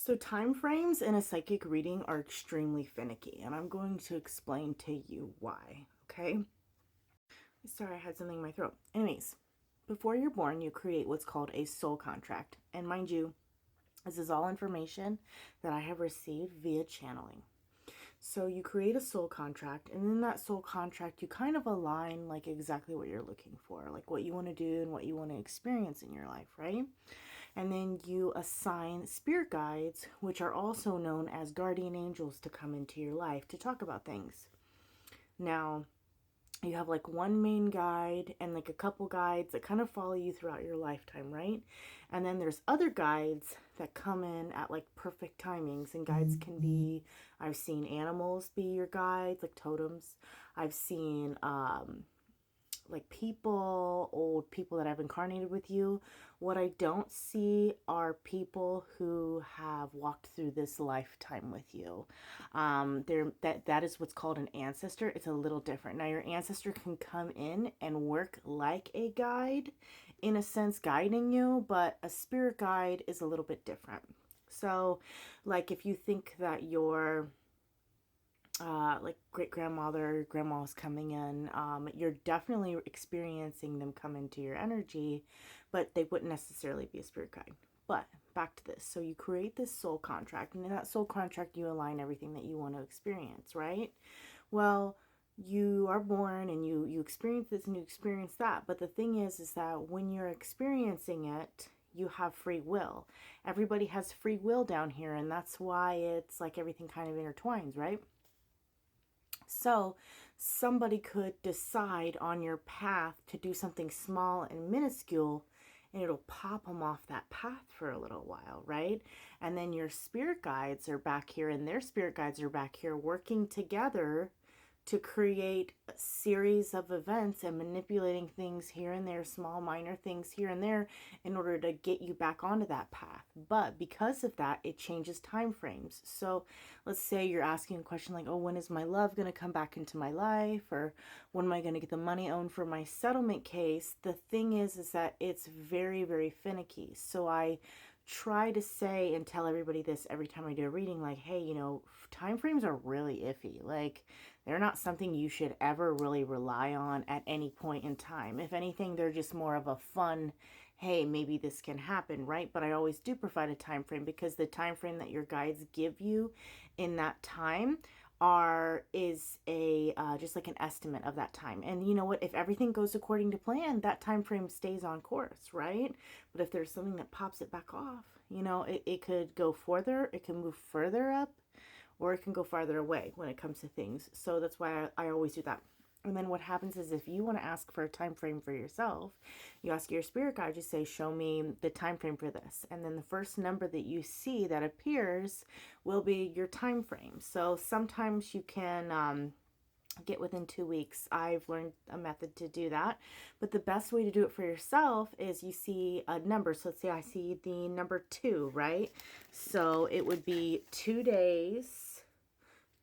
So time frames in a psychic reading are extremely finicky, and I'm going to explain to you why, okay? Sorry, I had something in my throat. Anyways, before you're born, you create what's called a soul contract. And mind you, this is all information that I have received via channeling. So you create a soul contract, and in that soul contract, you kind of align like exactly what you're looking for, like what you want to do and what you want to experience in your life, right? And then you assign spirit guides, which are also known as guardian angels, to come into your life to talk about things. Now, you have like one main guide and like a couple guides that kind of follow you throughout your lifetime, right? And then there's other guides that come in at like perfect timings, and guides can be, I've seen animals be your guides, like totems. I've seen like people, old people that have incarnated with you. What I don't see are people who have walked through this lifetime with you. That is what's called an ancestor. It's a little different. Now your ancestor can come in and work like a guide, in a sense guiding you, but a spirit guide is a little bit different. So, like if you think that your like great grandmother, grandma's coming in, you're definitely experiencing them come into your energy, but they wouldn't necessarily be a spirit guide. But back to this. So you create this soul contract, and in that soul contract, you align everything that you want to experience, right? Well, you are born and you experience this and you experience that. But the thing is that when you're experiencing it, you have free will. Everybody has free will down here, and that's why it's like everything kind of intertwines, right? So somebody could decide on your path to do something small and minuscule, and it'll pop them off that path for a little while, right? And then your spirit guides are back here, and their spirit guides are back here working together to create a series of events and manipulating things here and there, small minor things here and there, in order to get you back onto that path. But because of that, it changes time frames. So let's say you're asking a question like, oh, when is my love going to come back into my life? Or when am I going to get the money owed for my settlement case? The thing is that it's very, very finicky. So I try to say and tell everybody this every time I do a reading, like, hey, time frames are really iffy. Like, they're not something you should ever really rely on at any point in time. If anything, they're just more of a fun, hey, maybe this can happen, right? But I always do provide a time frame, because the time frame that your guides give you in that time is a just like an estimate of that time. And you know what, if everything goes according to plan, that time frame stays on course, right? But if there's something that pops it back off, it could go further, it can move further up, or it can go farther away when it comes to things. So that's why I always do that. And then what happens is, if you want to ask for a time frame for yourself, you ask your spirit guide, you say, show me the time frame for this. And then the first number that you see that appears will be your time frame. So sometimes you can get within 2 weeks. I've learned a method to do that. But the best way to do it for yourself is you see a number. So let's say I see the number 2, right? So it would be 2 days,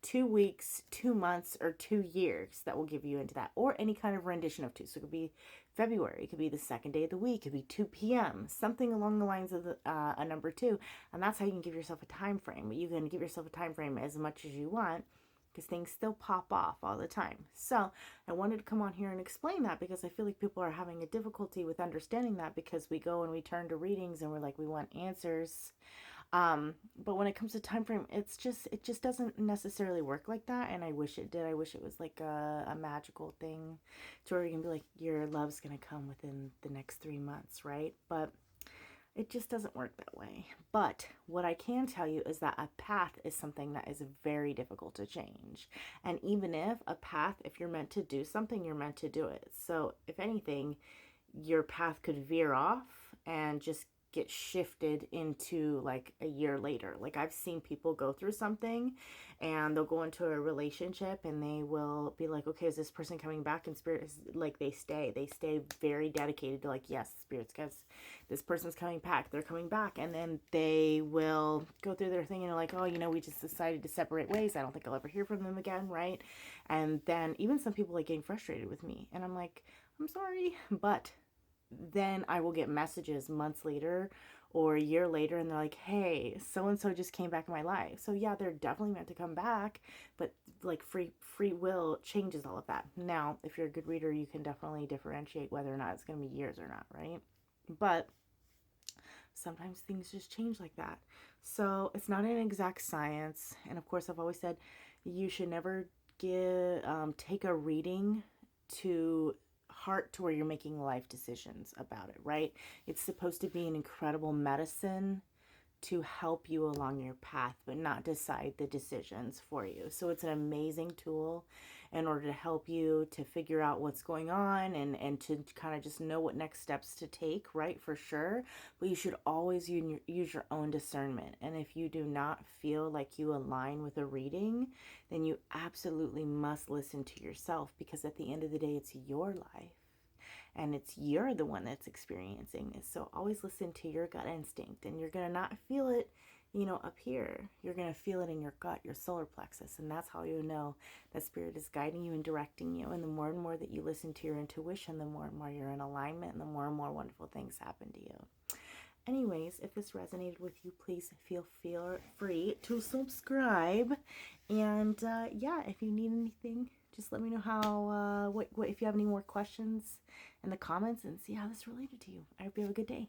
2 weeks, 2 months, or 2 years that will give you into that, or any kind of rendition of 2. So it could be February, it could be the second day of the week, it could be 2 p.m., something along the lines of a number 2. And that's how you can give yourself a time frame. You can give yourself a time frame as much as you want, because things still pop off all the time. So I wanted to come on here and explain that, because I feel like people are having a difficulty with understanding that, because we go and we turn to readings and we're like, we want answers. But when it comes to time frame, it just doesn't necessarily work like that. And I wish it did. I wish it was like a magical thing to where you can be like, your love's going to come within the next 3 months, right? But it just doesn't work that way. But what I can tell you is that a path is something that is very difficult to change. And even if if you're meant to do something, you're meant to do it. So if anything, your path could veer off and just get shifted into like a year later. Like, I've seen people go through something and they'll go into a relationship and they will be like, okay, is this person coming back? And spirit is like, they stay very dedicated to like, yes, spirits, guys, this person's coming back, they're coming back. And then they will go through their thing and they're like, oh, we just decided to separate ways, I don't think I'll ever hear from them again, right? And then even some people like getting frustrated with me, and I'm like, I'm sorry, but then I will get messages months later or a year later and they're like, hey, so and so just came back in my life. So yeah, they're definitely meant to come back, but like free will changes all of that. Now, if you're a good reader, you can definitely differentiate whether or not it's going to be years or not, right? But sometimes things just change like that. So it's not an exact science. And of course, I've always said you should never take a reading to heart to where you're making life decisions about it, right? It's supposed to be an incredible medicine to help you along your path, but not decide the decisions for you. So it's an amazing tool in order to help you to figure out what's going on and to kind of just know what next steps to take, right? For sure. But you should always use your own discernment. And if you do not feel like you align with a reading, then you absolutely must listen to yourself, because at the end of the day, it's your life and it's you're the one that's experiencing this. So always listen to your gut instinct, and you're going to not feel it, up here. You're going to feel it in your gut, your solar plexus, and that's how you know that spirit is guiding you and directing you. And the more and more that you listen to your intuition, the more and more you're in alignment, and the more and more wonderful things happen to you. Anyways, if this resonated with you, please feel free to subscribe. And yeah, if you need anything, just let me know how, what if you have any more questions in the comments, and see how this related to you. I hope you have a good day.